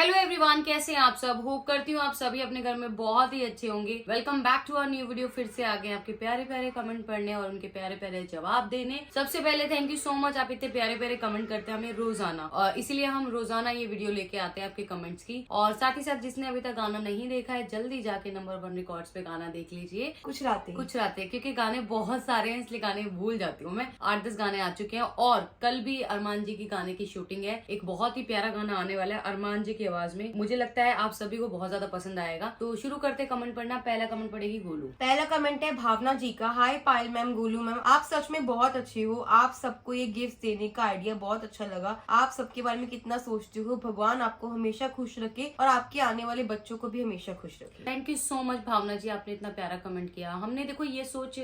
Hello everyone, कैसे हैं आप सब। होप करती हूँ आप सभी अपने घर में बहुत ही अच्छे होंगे। Welcome back to our new video. फिर से आ गए आपके प्यारे प्यारे कमेंट पढ़ने और उनके प्यारे प्यारे जवाब देने। सबसे पहले थैंक यू सो मच, आप इतने प्यारे प्यारे कमेंट करते हैं हमें रोजाना, और इसीलिए हम रोजाना ये वीडियो लेके आते हैं आपके कमेंट्स की। और साथ ही साथ जिसने अभी तक गाना नहीं देखा है, जल्दी जाके नंबर 1 रिकॉर्ड्स पे गाना देख लीजिए। कुछ रातें क्योंकि गाने बहुत सारे हैं, इसलिए गाने भूल जाती हूँ मैं। 8-10 गाने आ चुके हैं और कल भी अरमान जी की गाने की शूटिंग है। एक बहुत ही प्यारा गाना आने वाला है अरमान जी की आवाज में। मुझे लगता है आप सभी को बहुत ज्यादा पसंद आएगा। तो शुरू करते कमेंट पढ़ना। पहला कमेंट पढ़ेगी गोलू। पहला कमेंट है भावना जी का। हाय पायल मैम, गोलू मैम, आप सच में बहुत अच्छे हो। आप सबको ये गिफ्ट देने का आइडिया बहुत अच्छा लगा। आप सबके बारे में कितना सोचते हो। भगवान आपको हमेशा खुश रखे और आपके आने वाले बच्चों को भी हमेशा खुश रखे। थैंक यू सो मच भावना जी, आपने इतना प्यारा कमेंट किया। हमने देखो ये सोच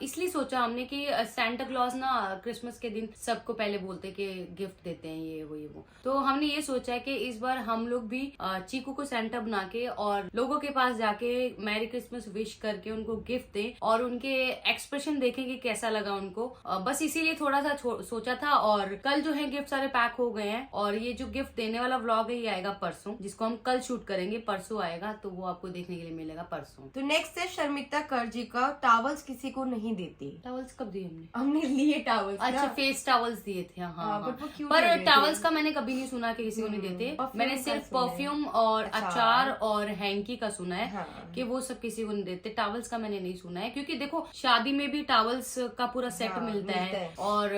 इसलिए सोचा हमने कि सेंटा क्लॉज ना क्रिसमस के दिन सबको पहले बोलते कि गिफ्ट देते हैं ये वो। तो हमने ये सोचा है कि इस बार हम लोग भी चीकू को सेंटा बना के और लोगों के पास जाके मैरी क्रिसमस विश करके उनको गिफ्ट दें और उनके एक्सप्रेशन देखें कि कैसा लगा उनको। बस इसीलिए थोड़ा सा सोचा था। और कल जो है गिफ्ट सारे पैक हो गए हैं और ये जो गिफ्ट देने वाला व्लॉग है ये आएगा परसों, जिसको हम कल शूट करेंगे। परसों आएगा तो वो आपको देखने के लिए मिलेगा परसों। तो नेक्स्ट है शर्मिता कर जी का। टावल्स किसी को नहीं देती। टॉवल्स कब दिए हमने? हमने लिए टावल्स। अच्छा, फेस टॉवल्स दिए थे। हाँ। but वो cute पर लग रहे टॉवल्स थे। का मैंने कभी नहीं सुना कि किसी को नहीं देते। perfume मैंने का सिर्फ सुना है। परफ्यूम और अचार अचार और हैंकी का सुना है हाँ। कि वो सब किसी को नहीं देते। टॉवल्स का मैंने नहीं सुना है, क्योंकि देखो शादी में भी टॉवल्स का पूरा सेट हाँ, मिलता मिलता है। है। और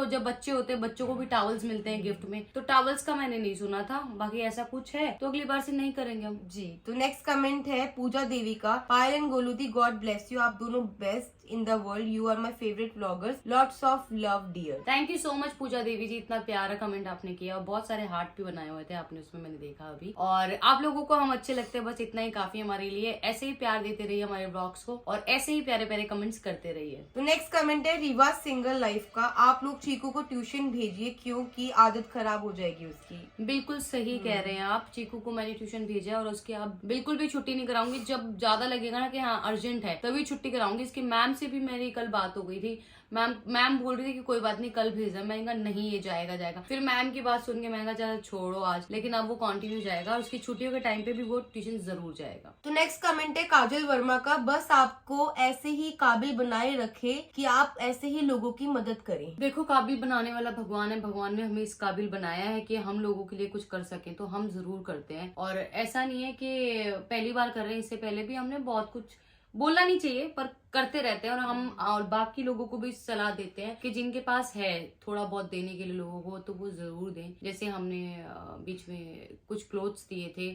जब बच्चे होते हैं बच्चों को भी टॉवल्स मिलते हैं गिफ्ट में। तो टॉवल्स का मैंने नहीं सुना था। बाकी ऐसा कुछ है तो अगली बार से नहीं करेंगे हम जी। तो नेक्स्ट कमेंट है पूजा देवी का। Payal and Golu di, God bless you. आप दोनों best in the world. You are my favourite vloggers. Lots of love dear. Thank you so much Puja Devi ji, इतना प्यारा कमेंट आपने किया और बहुत सारे हार्ट भी बनाए हुए थे आपने उसमें, मैंने देखा अभी। और आप लोगों को हम अच्छे लगते हैं, बस इतना ही काफी हमारे लिए। ऐसे ही प्यार देते रहिए हमारे ब्लॉग्स को और ऐसे ही प्यारे प्यारे कमेंट्स करते रहिए। तो नेक्स्ट कमेंट है रिवा सिंगल लाइफ का। आप लोग चीकू को ट्यूशन भेजिए क्योंकि आदत खराब हो जाएगी उसकी। बिल्कुल सही कह रहे हैं आप। चीकू को मैंने ट्यूशन भेजा है और उसकी आप बिल्कुल भी छुट्टी नहीं कराऊंगी। जब ज्यादा लगेगा ना कि हाँ अर्जेंट है तभी छुट्टी कराऊंगी। इसकी मैम से भी मेरी कल बात हो गई थी। मैम बोल रही थी कि कोई बात नहीं कल भेजा। मैंने कहा नहीं ये जाएगा। फिर मैम की बात सुन के मैंने कहा चलो छोड़ो आज, लेकिन अब वो कंटिन्यू जाएगा और उसकी छुट्टियों के टाइम पे भी वो ट्यूशन जरूर जाएगा। तो नेक्स्ट कमेंट है काजल वर्मा का। बस आपको ऐसे ही काबिल बनाए रखे कि आप ऐसे ही लोगों की मदद करें। देखो काबिल बनाने वाला भगवान है। भगवान ने हमें इस काबिल बनाया है कि हम लोगों के लिए कुछ कर सकें, तो हम जरूर करते हैं। और ऐसा नहीं है कि पहली बार कर रहे हैं, इससे पहले भी हमने बहुत कुछ बोलना नहीं चाहिए पर करते रहते हैं। और बाकी लोगों को भी सलाह देते हैं कि जिनके पास है थोड़ा बहुत देने के लिए लोगों को, तो वो जरूर दें। जैसे हमने बीच में कुछ क्लोथ्स दिए थे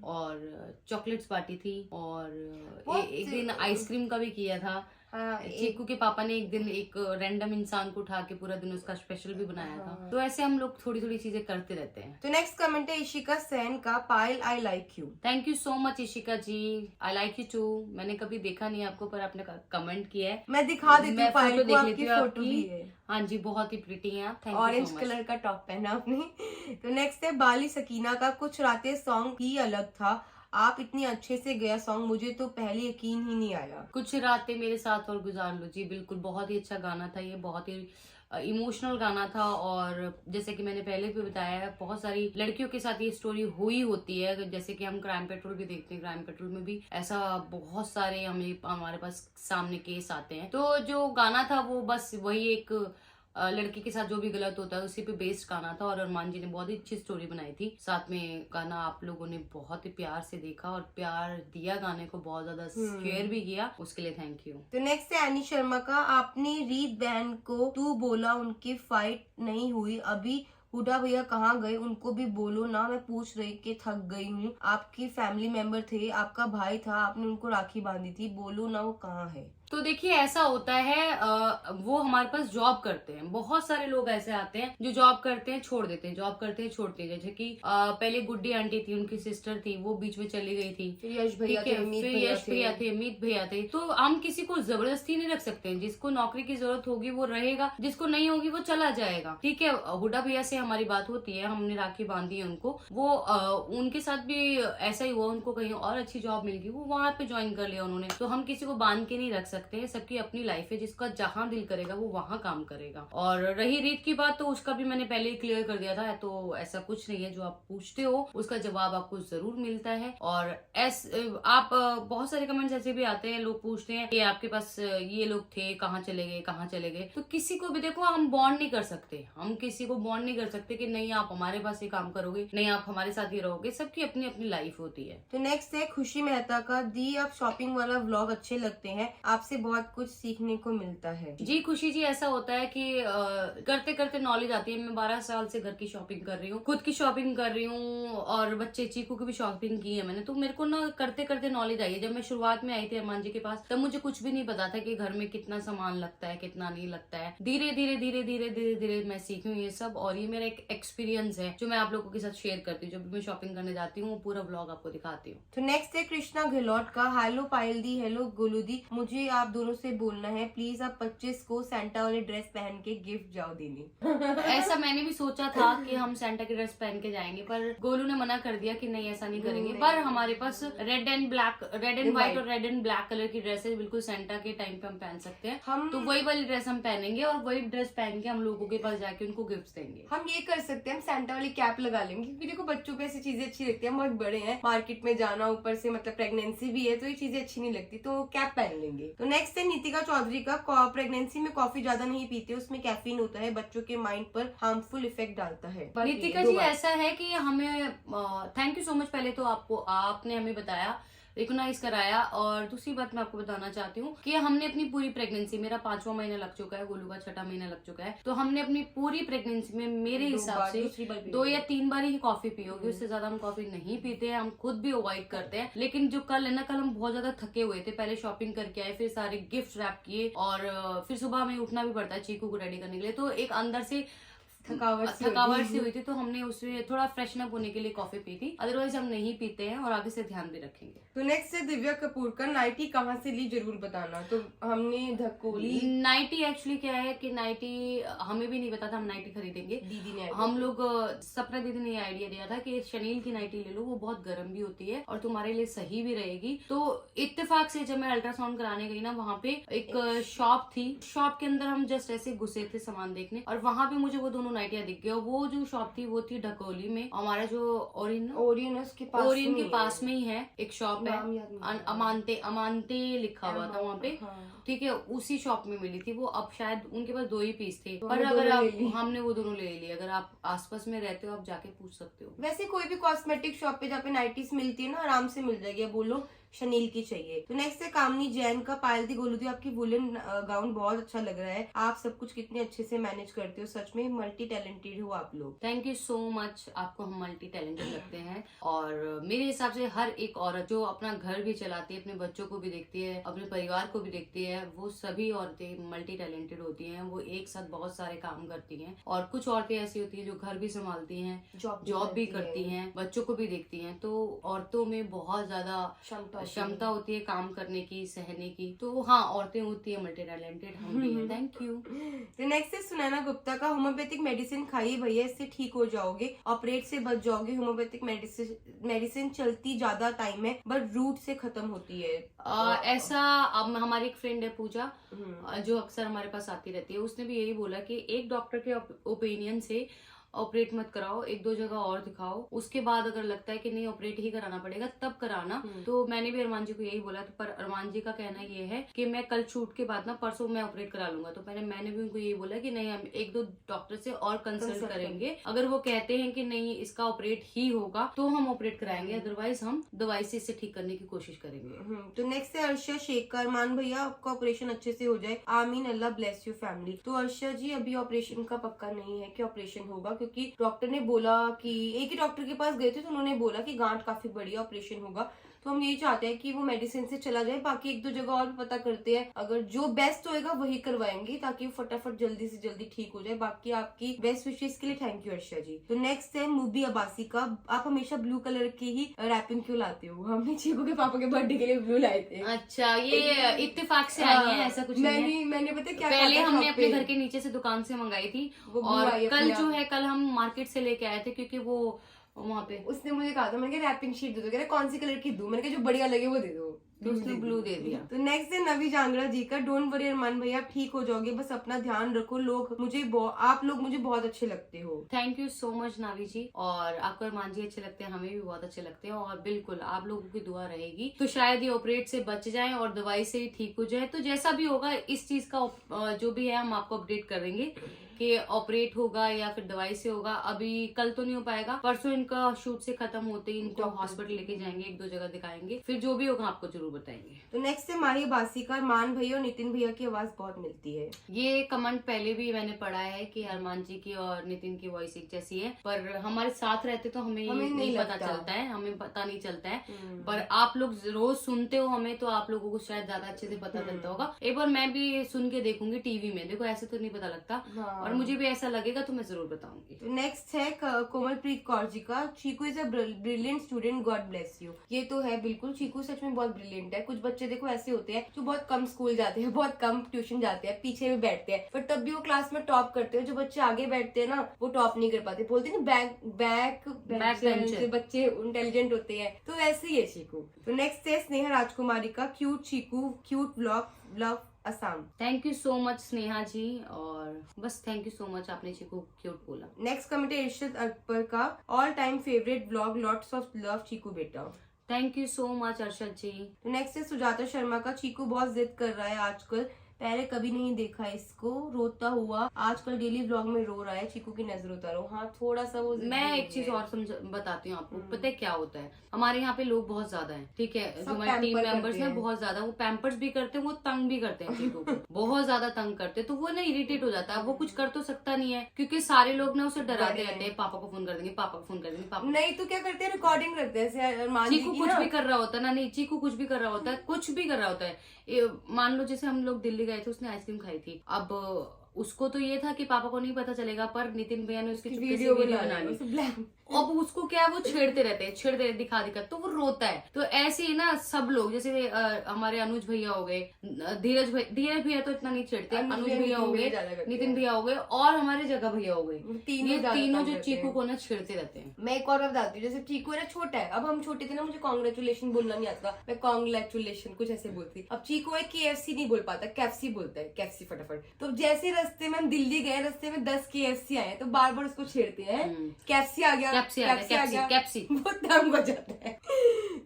और चॉकलेट्स बांटी थी और एक दिन आइसक्रीम का भी किया था। चीकू के पापा ने एक दिन एक रैंडम इंसान को उठा के पूरा दिन उसका स्पेशल भी बनाया था। तो ऐसे हम लोग थोड़ी थोड़ी चीजें करते रहते हैं। तो नेक्स्ट कमेंट है इशिका सेन का। Payal I like you. Thank you so much Ishika ji, I like you too. मैंने कभी देखा नहीं आपको पर आपने कमेंट किया है। मैं दिखा देती हूँ मैं पायल फोटो को, देख लेती आपकी हूँ फोटो भी है। हाँ जी, बहुत ही प्रिटी हैं आप। Thank you orange so much. Colour का टॉप पहना आपने। तो नेक्स्ट है बाली सकीना का। कुछ रातें सॉन्ग ही अलग था। आप इतनी अच्छे से गया सॉन्ग, मुझे तो पहले यकीन ही नहीं आया। कुछ रातें मेरे साथ और गुजार लो जी, बिल्कुल बहुत ही अच्छा गाना था ये। बहुत ही इमोशनल गाना था। और जैसे कि मैंने पहले भी बताया है, बहुत सारी लड़कियों के साथ ये स्टोरी हुई होती है। जैसे कि हम क्राइम पेट्रोल भी देखते हैं, क्राइम पेट्रोल में भी ऐसा बहुत सारे हमारे पास सामने केस आते हैं। तो जो गाना था वो बस वही एक लड़की के साथ जो भी गलत होता है उसी पे बेस्ड गाना था। और अरमान जी ने बहुत ही अच्छी स्टोरी बनाई थी। साथ में गाना आप लोगों ने बहुत ही प्यार से देखा और प्यार दिया गाने को, बहुत ज्यादा शेयर भी किया, उसके लिए थैंक यू। तो नेक्स्ट है एनी शर्मा का। आपने रीत बहन को तू बोला, उनकी फाइट नहीं हुई अभी। हुडा भैया कहाँ गए, उनको भी बोलो ना। मैं पूछ रही कि थक गई हूँ। आपकी फैमिली मेंबर थे, आपका भाई था, आपने उनको राखी बांधी थी, बोलो ना वो कहाँ है। तो देखिए ऐसा होता है, वो हमारे पास जॉब करते हैं। बहुत सारे लोग ऐसे आते हैं जो जॉब करते हैं छोड़ देते हैं, जॉब करते हैं छोड़ते हैं। जैसे कि पहले गुड्डी आंटी थी, उनकी सिस्टर थी, वो बीच में चली गई थी। फिर यश भैया थे, अमित भैया थे। तो हम किसी को जबरदस्ती नहीं रख सकते हैं। जिसको नौकरी की जरूरत होगी वो रहेगा, जिसको नहीं होगी वो चला जाएगा। ठीक है, हुडा भैया से हमारी बात होती है, हमने राखी बांधी है उनको। वो उनके साथ भी ऐसा ही हुआ, उनको कहीं और अच्छी जॉब मिल गई, वो वहां पे ज्वाइन कर लिया उन्होंने। तो हम किसी को बांध के नहीं रख सकते सकते हैं, सबकी अपनी लाइफ है, जिसका जहाँ दिल करेगा वो वहाँ काम करेगा। और रही रीत की बात, तो उसका भी मैंने पहले ही क्लियर कर दिया था, तो ऐसा कुछ नहीं है। जो आप पूछते हो उसका जवाब आपको जरूर मिलता है। और आप बहुत सारे कमेंट्स ऐसे भी आते हैं, लोग पूछते हैं कि आपके पास ये लोग थे, कहाँ चले गए, कहाँ चले गए। तो किसी को भी देखो, हम बॉन्ड नहीं कर सकते, हम किसी को बॉन्ड नहीं कर सकते कि नहीं आप हमारे पास ये काम करोगे, नहीं आप हमारे साथ ही रहोगे। सबकी अपनी अपनी लाइफ होती है। तो नेक्स्ट है खुशी मेहता का, दी आप शॉपिंग वाला व्लॉग अच्छे लगते हैं, आपसे बहुत कुछ सीखने को मिलता है। जी खुशी जी, ऐसा होता है कि करते करते नॉलेज आती है। मैं 12 साल से घर की शॉपिंग कर रही हूँ, खुद की शॉपिंग कर रही हूँ, और बच्चे चीकू की भी शॉपिंग की है मैंने। तो मेरे को ना करते करते नॉलेज आई है। जब मैं शुरुआत में आई थी अरमान जी के पास, तब मुझे कुछ भी नहीं पता था कि घर में कितना सामान लगता है, कितना नहीं लगता है। धीरे धीरे धीरे धीरे धीरे धीरे मैं सीखी हूँ ये सब, और ये मेरा एक एक्सपीरियंस है जो मैं आप लोगों के साथ शेयर करती हूँ। जब भी मैं शॉपिंग करने जाती हूँ, वो पूरा ब्लॉग आपको दिखाती हूँ। तो नेक्स्ट है कृष्णा गहलोत का, हेलो पायल दी, हेलो गोलू दी, मुझे आप दोनों से बोलना है, प्लीज आप 25 को सेंटा वाली ड्रेस पहन के गिफ्ट जाओ देने। ऐसा मैंने भी सोचा था कि हम सेंटा की ड्रेस पहन के जाएंगे, पर गोलू ने मना कर दिया कि नहीं ऐसा नहीं करेंगे। पर हमारे पास रेड एंड व्हाइट और रेड एंड ब्लैक कलर की ड्रेसेस बिल्कुल सेंटा के टाइम पे हम पहन सकते हैं। तो वही वाली ड्रेस हम पहनेंगे, और वही ड्रेस पहन के हम लोगों के पास जाके उनको गिफ्ट देंगे। हम ये कर सकते हैं, हम सेंटा वाली कैप लगा लेंगे, क्योंकि देखो बच्चों को ऐसी चीजें अच्छी लगती है। हम बहुत बड़े हैं, मार्केट में जाना, ऊपर से मतलब प्रेगनेंसी भी है, तो ये चीजें अच्छी नहीं लगती, तो कैप पहन लेंगे। तो नेक्स्ट है नीतिका चौधरी का, प्रेगनेंसी में कॉफी ज्यादा नहीं पीते, उसमें कैफीन होता है, बच्चों के माइंड पर हार्मफुल इफेक्ट डालता है। नीतिका जी, ऐसा है कि हमें थैंक यू सो मच पहले तो आपने हमें बताया, रिकॉग्नाइज कराया। और दूसरी बात मैं आपको बताना चाहती हूँ कि हमने अपनी पूरी प्रेगनेंसी, मेरा 5वां महीना लग चुका है, गोलू का 6ठा महीना लग चुका है, तो हमने अपनी पूरी प्रेगनेंसी में मेरे हिसाब से 2 या 3 बार ही कॉफी पी होगी। उससे ज्यादा हम कॉफी नहीं पीते हैं, हम खुद भी अवॉइड करते हैं। लेकिन जो कल है ना, कल हम बहुत ज्यादा थके हुए थे, पहले शॉपिंग करके आए, फिर सारे गिफ्ट रैप किए, और फिर सुबह हमें उठना भी पड़ता है चीकू को रेडी करने के लिए। तो एक अंदर से थकावट सी हुई थी, तो हमने उसमें थोड़ा फ्रेशन अप होने के लिए कॉफी पी थी। अदरवाइज हम नहीं पीते हैं, और आगे से ध्यान भी रखेंगे। तो नेक्स्ट है दिव्या कपूर का, नाइटी कहाँ से ली जरूर बताना। तो हमने धक्कोली नाइटी, एक्चुअली क्या है कि नाइटी हमें भी नहीं पता था हम नाइटी खरीदेंगे। दीदी ने हम लोग सपना दीदी ने आइडिया दिया था कि शनील की नाइटी ले लो, वो बहुत गर्म भी होती है और तुम्हारे लिए सही भी रहेगी। तो इत्तेफाक से जब मैं अल्ट्रासाउंड कराने गई ना, वहाँ पे एक शॉप थी। शॉप के अंदर हम जस्ट ऐसे घुसे थे सामान देखने, और वहाँ पे मुझे वो दोनों नाइटियां दिख गई। और वो जो शॉप थी वो थी ढकोली में, हमारा जो ओरियन के पास में ही है एक शॉप है, अमांते लिखा हुआ था वहाँ पे, ठीक है, उसी शॉप में मिली थी वो। अब शायद उनके पास 2 ही पीस थे, पर अगर हमने वो दोनों ले लिए। अगर आप आसपास में रहते हो, आप जाके पूछ सकते हो। वैसे कोई भी कॉस्मेटिक शॉप पे जहाँ पे नाइटीज मिलती है ना, आराम से मिल जाएगी। बोलो शनील की चाहिए। तो नेक्स्ट है कामनी जैन का, पायल दी गोलू दी, आपकी वुलन गाउन बहुत अच्छा लग रहा है, आप सब कुछ कितने अच्छे से मैनेज करते हो, सच में मल्टी टैलेंटेड हो आप लोग। थैंक यू सो मच, आपको हम मल्टी टैलेंटेड लगते हैं। और मेरे हिसाब से हर एक औरत जो अपना घर भी चलाती है, अपने बच्चों को भी देखती है, अपने परिवार को भी देखती है, वो सभी औरतें मल्टी टैलेंटेड होती हैं। वो एक साथ बहुत सारे काम करती हैं। और कुछ औरतें ऐसी होती हैं जो घर भी संभालती हैं, जॉब भी करती हैं, बच्चों को भी देखती हैं। तो औरतों में बहुत ज्यादा क्षमता होती है काम करने की, सहने की। तो हाँ, औरतें होती है मल्टी टैलेंटेड, हम भी हैं। Thank you. तो नेक्स्ट है सुनैना गुप्ता का, होम्योपैथिक मेडिसिन खाइए भैया, इससे ठीक हो जाओगे, ऑपरेट से बच जाओगे। होम्योपैथिक मेडिसिन चलती ज्यादा टाइम है, बट रूट से खत्म होती है। ऐसा अब हमारी एक फ्रेंड है पूजा, जो अक्सर हमारे पास आती रहती है, उसने भी यही बोला कि एक डॉक्टर के ओपिनियन से ऑपरेट मत कराओ, 1-2 जगह और दिखाओ, उसके बाद अगर लगता है कि नहीं ऑपरेट ही कराना पड़ेगा तब कराना। तो मैंने भी अरमान जी को यही बोला, तो पर अरमान जी का कहना ये है कि मैं कल शूट के बाद ना परसों मैं ऑपरेट करा लूंगा। तो मैंने भी उनको यही बोला कि नहीं, हम 1-2 डॉक्टर से और कंसल्ट करेंगे, अगर वो कहते हैं कि नहीं इसका ऑपरेट ही होगा तो हम ऑपरेट कराएंगे, अदरवाइज हम दवाई से इसे ठीक करने की कोशिश करेंगे। तो नेक्स्ट है अर्षा शेख का, अरमान भैया आपका ऑपरेशन अच्छे से हो जाए, आमीन, अल्लाह ब्लेस यू फैमिली। तो अर्षा जी अभी ऑपरेशन का पक्का नहीं है कि ऑपरेशन होगा, क्योंकि डॉक्टर ने बोला कि एक ही डॉक्टर के पास गए थे, तो उन्होंने बोला कि गांठ काफी बड़ी ऑपरेशन होगा। तो हम यही चाहते हैं कि वो मेडिसिन से चला जाए, बाकी 1-2 जगह और भी पता करते हैं, अगर जो बेस्ट होएगा वही करवाएंगे, ताकि वो फटाफट जल्दी से जल्दी ठीक हो जाए। बाकी आपकी बेस्ट विशेष के लिए थैंक यू अर्षा जी। तो नेक्स्ट है मूबी अब्बासी का, आप हमेशा ब्लू कलर की ही रैपिंग क्यों लाते हो? हमने चीकू के पापा के बर्थडे के लिए ब्लू लाए थे। अच्छा, ये इत्तेफाक से आई है, ऐसा कुछ नहीं है। मैंने पता क्या, पहले हमने अपने घर के नीचे से दुकान से मंगाई थी, और कल हम मार्केट से लेके आए थे, क्योंकि वो वहाँ पे उसने मुझे कहा था, मैंने कहा रैपिंग शीट दे दो, कह रहा कौन सी कलर की दूं? मैंने कहा जो बढ़िया लगे वो दे दो, तो उसने ब्लू दे दिया। तो नेक्स्ट है नवी जांगड़ा जी का, डोंट वरी अरमान भैया आप ठीक हो जाओगे, बस अपना ध्यान रखो, आप लोग मुझे बहुत अच्छे लगते हो। थैंक यू सो मच नावी जी, और आपको अरमान जी अच्छे लगते हैं, हमें भी बहुत अच्छे लगते हैं, और बिल्कुल आप लोगों की दुआ रहेगी तो शायद ये ऑपरेट से बच जाए और दवाई से ही ठीक हो जाए। तो जैसा भी होगा इस चीज का जो भी है हम आपको अपडेट करेंगे कि ऑपरेट होगा या फिर दवाई से होगा। अभी कल तो नहीं हो पाएगा, परसों इनका शूट से खत्म होते ही इनको हॉस्पिटल लेके जाएंगे, 1-2 जगह दिखाएंगे, फिर जो भी होगा आपको जरूर बताएंगे। तो नेक्स्ट है माही बासी का, अरमान भैया और नितिन भैया की आवाज बहुत मिलती है। ये कमेंट पहले भी मैंने पढ़ा है कि अरमान जी की और नितिन की वॉइस एक जैसी है, पर हमारे साथ रहते तो हमें नहीं पता चलता है, हमें पता नहीं चलता है, पर आप लोग रोज सुनते हो हमें, तो आप लोगों को शायद ज्यादा अच्छे से पता चलता होगा। एक बार मैं भी सुन के देखूंगी टीवी में, देखो ऐसे तो नहीं पता लगता, और मुझे भी ऐसा लगेगा तो मैं जरूर बताऊंगी। तो नेक्स्ट है कोमलप्रीत कौर जी का, Chiku is a brilliant student, God bless you. ये तो है बिल्कुल, चीकू सच में बहुत ब्रिलियंट है। कुछ बच्चे देखो ऐसे होते हैं जो बहुत कम स्कूल जाते हैं, बहुत कम ट्यूशन जाते हैं, पीछे में बैठते हैं, पर तब भी वो क्लास में टॉप करते हैं। जो बच्चे आगे बैठते हैं ना वो टॉप नहीं कर पाते, बोलते हैं ना बैक बच्चे इंटेलिजेंट होते हैं, तो वैसे ही है चीकू। तो नेक्स्ट है स्नेहा राजकुमारी का, cute Chiku, cute vlog, love Assam. Thank you so much Sneha ji, और बस थैंक यू सो मच, आपने चीकू क्यूट बोला। नेक्स्ट कमेंट है इर्शद अकबर का, all time favourite vlog, lots of love Chiku बेटा। Thank you so much Arshad ji. तो नेक्स्ट है सुजाता शर्मा का, चीकू बहुत जिद कर रहा है आजकल, पहले कभी नहीं देखा इसको रोता हुआ, आजकल डेली व्लॉग में रो रहा है, चीकू की नजर उतारो। हाँ थोड़ा सा वो मैं एक चीज और बताती हूँ आपको, पता है क्या होता है, हमारे यहाँ पे लोग बहुत ज्यादा हैं, ठीक है, जो हमारे टीम मेंबर्स हैं बहुत ज्यादा, वो पैम्पर्स भी करते हैं, वो तंग भी करते हैं चीकू को, बहुत ज्यादा तंग करते हैं, तो वो ना इरिटेट हो जाता है। वो कुछ कर तो सकता नहीं है, क्योंकि सारे लोग ना उसे डराते रहते हैं, पापा को फोन कर देंगे, पापा को फोन कर देंगे, पापा नहीं तो क्या करते हैं, रिकॉर्डिंग करते हैं। चीकू कुछ भी कर रहा होता है ना, नहीं चीकू कुछ भी कर रहा होता है, कुछ भी कर रहा होता है। मान लो जैसे हम लोग दिल्ली गए थे, उसने आइसक्रीम खाई थी, अब उसको तो ये था कि पापा को नहीं पता चलेगा, पर नितिन भैया ने उसकी वीडियो बना ली। अब उसको क्या है, वो छेड़ते रहते दिखा तो वो रोता है। तो ऐसे ही ना सब लोग, जैसे हमारे अनुज भैया हो गए, धीरज भैया तो इतना नहीं छेड़ते, अनुज भैया हो गए, नितिन भैया हो गए, और हमारे जगह भैया हो गए, तीनों जो चीकू को ना छेड़ते रहते हैं। मैं एक और बताती हूँ, जैसे चीकू है ना छोटा है, अब हम छोटे थे ना, मुझे कॉन्ग्रेचुलेशन बोलना नहीं आता, मैं कॉन्ग्रेचुलेशन कुछ ऐसे बोलती। अब चीकू है KFC नहीं बोल पाता, कैफसी बोलता है, कैफसी फटाफट। तो जैसे रास्ते में हम दिल्ली गए, रास्ते में 10 KFC आए, तो बार बार उसको छेड़ते हैं, कैफसी आ गया, कैप्सी बहुत तंग हो जाता है।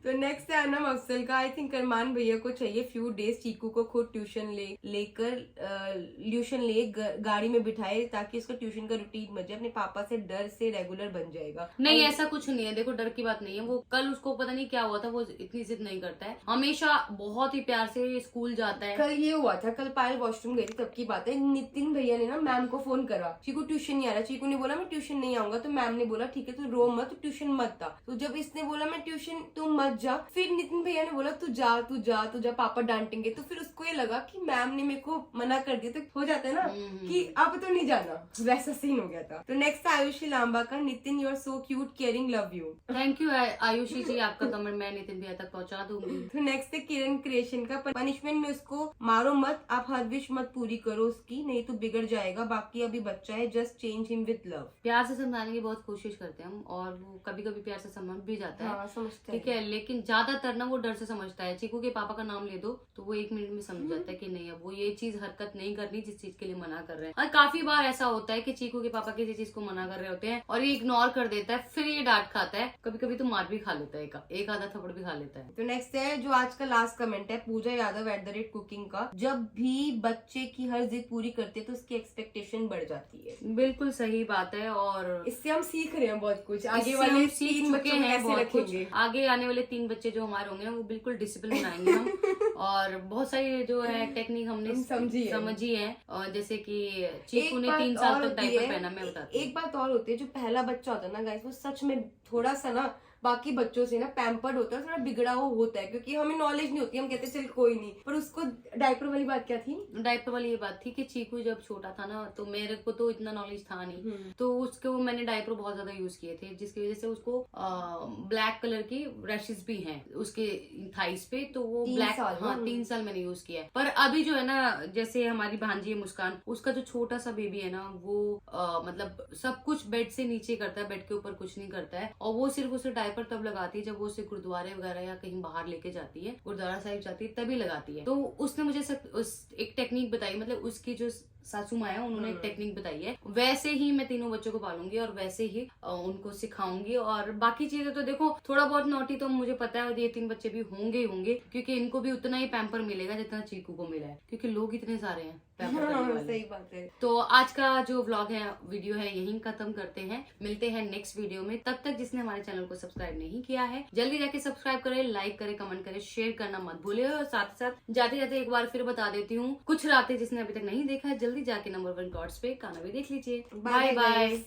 तो नेक्स्ट है अनम अफसल का, आई थिंक अरमान भैया को चाहिए फ्यू डेज चीकू को खुद ट्यूशन ले गाड़ी में बिठाए, ताकि उसका ट्यूशन का रूटीन बन जाए, अपने पापा से डर से रेगुलर बन जाएगा। नहीं ऐसा कुछ नहीं है, देखो डर की बात नहीं है, वो कल उसको पता नहीं क्या हुआ था, वो इतनी जिद नहीं करता है, हमेशा बहुत ही प्यार से स्कूल जाता है। कल ये हुआ था, कल पायल वॉशरूम गई थी तब की बात है, नितिन भैया ने ना मैम को फोन करा, चीकू ट्यूशन नहीं आ रहा, चीकू ने बोला मैं ट्यूशन नहीं आऊंगा, तो मैम ने बोला ठीक है तू रो मत, ट्यूशन मत था। तो जब इसने बोला मैं ट्यूशन तुम मत जा, फिर नितिन भैया ने बोला तू जा पापा डांटेंगे, तो फिर उसको ये लगा कि मैम ने मेरे को मना कर दिया, तो हो जाता है ना कि अब तो नहीं जाना, वैसा सीन हो गया था। तो नेक्स्ट आयुषी लांबा का, Nitin you are so cute caring love you. Thank you Ayushi ji, आपका कमेंट मैं नितिन भैया तक पहुंचा दूंगी। तो नेक्स्ट है किरण क्रिएशन का, पनिशमेंट में उसको मारो मत, आप हर विश मत पूरी करो उसकी, नहीं तो बिगड़ जाएगा, बाकी अभी बच्चा है, just change him with love. प्यार से समझाने की बहुत कोशिश करते हैं हम, और वो कभी कभी प्यार से समझ भी जाता है, समझता ठीक है, लेकिन ज्यादातर ना वो डर से समझता है। चीकू के पापा का नाम ले दो तो वो 1 मिनट में समझ जाता है कि नहीं अब वो ये चीज हरकत नहीं करनी जिस चीज के लिए मना कर रहे हैं। और काफी बार ऐसा होता है कि चीकू के पापा किसी चीज को मना कर रहे होते हैं और ये इग्नोर कर देता है, फिर ये डांट खाता है, कभी कभी तो मार भी खा लेता है, एक आधा थप्पड़ भी खा लेता है। तो नेक्स्ट है जो आज का लास्ट कमेंट है, पूजा यादव @कुकिंग का, जब भी बच्चे की हर जिद पूरी करते हैं तो उसकी एक्सपेक्टेशन बढ़ जाती है। बिल्कुल सही बात है, और इससे हम सीख रहे हैं बहुत कुछ, आगे वाले हम 3 सीख चुके हैं बहुत कुछ, रखेंगे। आगे आने वाले 3 बच्चे जो हमारे होंगे वो बिल्कुल डिसिप्लिन बनाएंगे हम। और बहुत सारी जो है टेक्निक हमने समझी है, और जैसे कि चीकू ने 3 साल तक डायपर पहना, मैं बताती हूँ। एक बात और होती है, जो पहला बच्चा होता है ना गाइस, वो सच में थोड़ा सा ना बाकी बच्चों से ना पैम्पर्ड होता है, थोड़ा बिगड़ा हुआ होता है, क्योंकि हमें नॉलेज नहीं होती, हम कहते चल कोई नहीं, पर उसको डायपर वाली बात क्या थी, डायपर वाली ये बात थी कि चीकू जब छोटा था ना, तो मेरे को तो इतना नॉलेज था नहीं, तो उसको मैंने डायपर बहुत ज्यादा यूज किए थे, जिसकी वजह से उसको ब्लैक कलर की रैशेस भी हैं उसके थाइस पे, तो वो ब्लैक 3 साल मैंने यूज किया है। पर अभी जो है ना, जैसे हमारी भांजी है मुस्कान, उसका जो छोटा सा बेबी है ना, वो मतलब सब कुछ बेड से नीचे करता है, बेड के ऊपर कुछ नहीं करता है, और वो सिर्फ उसे डायपर तब लगाती है जब वो उसे गुरुद्वारे वगैरह या कहीं बाहर लेके जाती है, गुरुद्वारा साहिब जाती है तभी लगाती है। तो उसने मुझे एक टेक्निक बताई, मतलब उसकी जो सासू माँ है उन्होंने एक टेक्निक बताई है, वैसे ही मैं तीनों बच्चों को पालूंगी और वैसे ही उनको सिखाऊंगी। और बाकी चीजें तो देखो थोड़ा बहुत नोटी तो मुझे पता है, ये 3 बच्चे भी होंगे ही होंगे, क्योंकि इनको भी उतना ही पैम्पर मिलेगा जितना चीकू को मिला है, क्योंकि लोग इतने सारे हैं पैम्पर करने वाले। सही बात है। तो आज का जो व्लॉग है, वीडियो है, यहीं खत्म करते हैं। मिलते हैं नेक्स्ट वीडियो में। तब तक जिसने हमारे चैनल को सब्सक्राइब नहीं किया है जल्दी जाके सब्सक्राइब करें, लाइक करें, कमेंट करें, शेयर करना मत भूलिए। और साथ साथ जाते जाते एक बार फिर बता देती हूँ, कुछ रातें जिसने अभी तक नहीं देखा है जल्दी जाके नंबर 1 कॉर्ड्स पे गाना भी देख लीजिए। Bye bye.